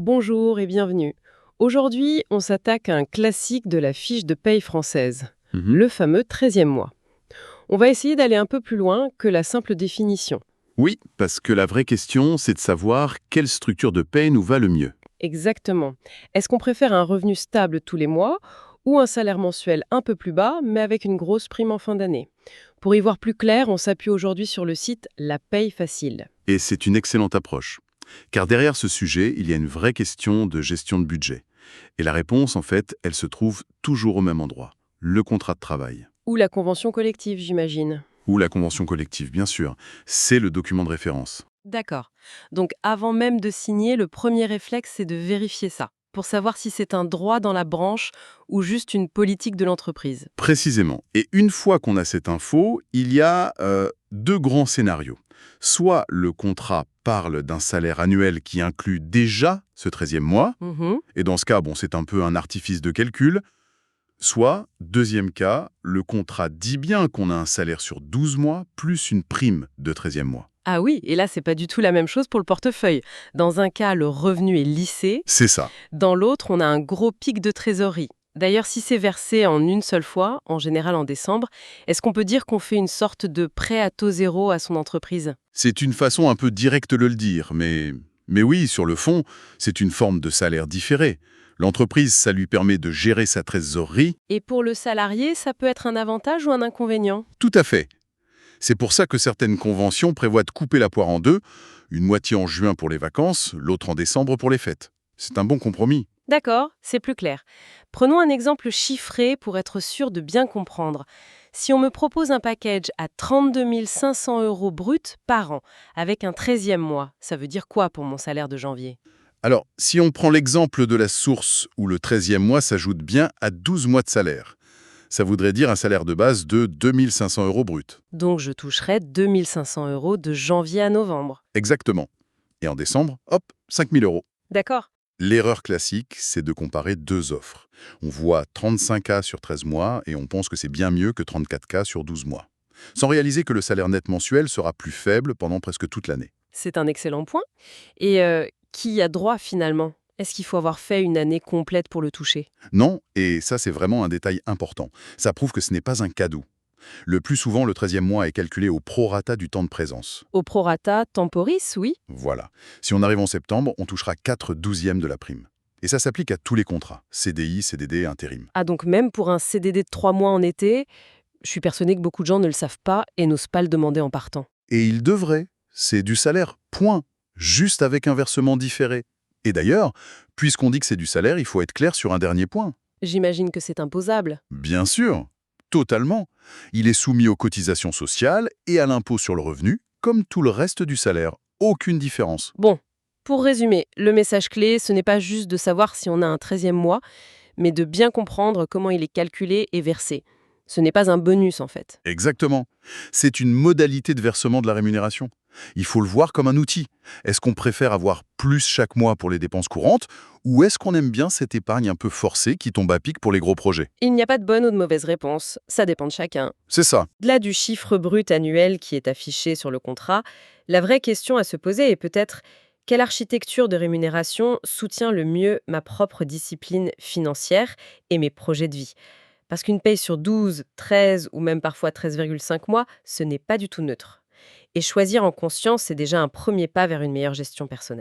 Bonjour et bienvenue. Aujourd'hui, on s'attaque à un classique de la fiche de paye française, Mhm. le fameux 13e mois. On va essayer d'aller un peu plus loin que la simple définition. Oui, parce que la vraie question, c'est de savoir quelle structure de paie nous va le mieux. Exactement. Est-ce qu'on préfère un revenu stable tous les mois ou un salaire mensuel un peu plus bas, mais avec une grosse prime en fin d'année? Pour y voir plus clair, on s'appuie aujourd'hui sur le site La Paye Facile. Et c'est une excellente approche. Car derrière ce sujet, il y a une vraie question de gestion de budget. Et la réponse, en fait, elle se trouve toujours au même endroit. Le contrat de travail. Ou la convention collective, j'imagine. Ou la convention collective, bien sûr. C'est le document de référence. D'accord. Donc avant même de signer, le premier réflexe, c'est de vérifier ça, pour savoir si c'est un droit dans la branche ou juste une politique de l'entreprise. Précisément. Et une fois qu'on a cette info, il y a deux grands scénarios. Soit le contrat parle d'un salaire annuel qui inclut déjà ce 13e mois, Mhm. et dans ce cas, bon, c'est un peu un artifice de calcul. Soit, deuxième cas, le contrat dit bien qu'on a un salaire sur 12 mois plus une prime de 13e mois. Ah oui, et là, c'est pas du tout la même chose pour le portefeuille. Dans un cas, le revenu est lissé. C'est ça. Dans l'autre, on a un gros pic de trésorerie. D'ailleurs, si c'est versé en une seule fois, en général en décembre, est-ce qu'on peut dire qu'on fait une sorte de prêt à taux zéro à son entreprise? C'est une façon un peu directe de le dire, mais oui, sur le fond, c'est une forme de salaire différé. L'entreprise, ça lui permet de gérer sa trésorerie. Et pour le salarié, ça peut être un avantage ou un inconvénient? Tout à fait. C'est pour ça que certaines conventions prévoient de couper la poire en deux, une moitié en juin pour les vacances, l'autre en décembre pour les fêtes. C'est un bon compromis. D'accord, c'est plus clair. Prenons un exemple chiffré pour être sûr de bien comprendre. Si on me propose un package à 32 500 € brut par an, avec un 13e mois, ça veut dire quoi pour mon salaire de janvier? Alors, si on prend l'exemple de la source où le 13e mois s'ajoute bien à 12 mois de salaire, ça voudrait dire un salaire de base de 2500 € brut. Donc je toucherai 2 500 € de janvier à novembre. Exactement. Et en décembre, hop, 5000 €. D'accord? L'erreur classique, c'est de comparer deux offres. On voit 35K sur 13 mois et on pense que c'est bien mieux que 34K sur 12 mois. Sans réaliser que le salaire net mensuel sera plus faible pendant presque toute l'année. C'est un excellent point. Et qui y a droit finalement? Est-ce qu'il faut avoir fait une année complète pour le toucher? Non, et ça c'est vraiment un détail important. Ça prouve que ce n'est pas un cadeau. Le plus souvent, le 13e mois est calculé au prorata du temps de présence. Au prorata temporis, oui. Voilà. Si on arrive en septembre, on touchera 4/12e de la prime. Et ça s'applique à tous les contrats, CDI, CDD, intérim. Ah donc même pour un CDD de 3 mois en été, je suis persuadée que beaucoup de gens ne le savent pas et n'osent pas le demander en partant. Et il devrait. C'est du salaire, point. Juste avec un versement différé. Et d'ailleurs, puisqu'on dit que c'est du salaire, il faut être clair sur un dernier point. J'imagine que c'est imposable. Bien sûr, totalement. Il est soumis aux cotisations sociales et à l'impôt sur le revenu, comme tout le reste du salaire. Aucune différence. Bon, pour résumer, le message clé, ce n'est pas juste de savoir si on a un 13e mois, mais de bien comprendre comment il est calculé et versé. Ce n'est pas un bonus en fait. Exactement. C'est une modalité de versement de la rémunération. Il faut le voir comme un outil. Est-ce qu'on préfère avoir plus chaque mois pour les dépenses courantes ou est-ce qu'on aime bien cette épargne un peu forcée qui tombe à pic pour les gros projets? Il n'y a pas de bonne ou de mauvaise réponse, ça dépend de chacun. C'est ça. Au-delà du chiffre brut annuel qui est affiché sur le contrat, la vraie question à se poser est peut-être quelle architecture de rémunération soutient le mieux ma propre discipline financière et mes projets de vie. Parce qu'une paye sur 12, 13 ou même parfois 13,5 mois, ce n'est pas du tout neutre. Et choisir en conscience, c'est déjà un premier pas vers une meilleure gestion personnelle.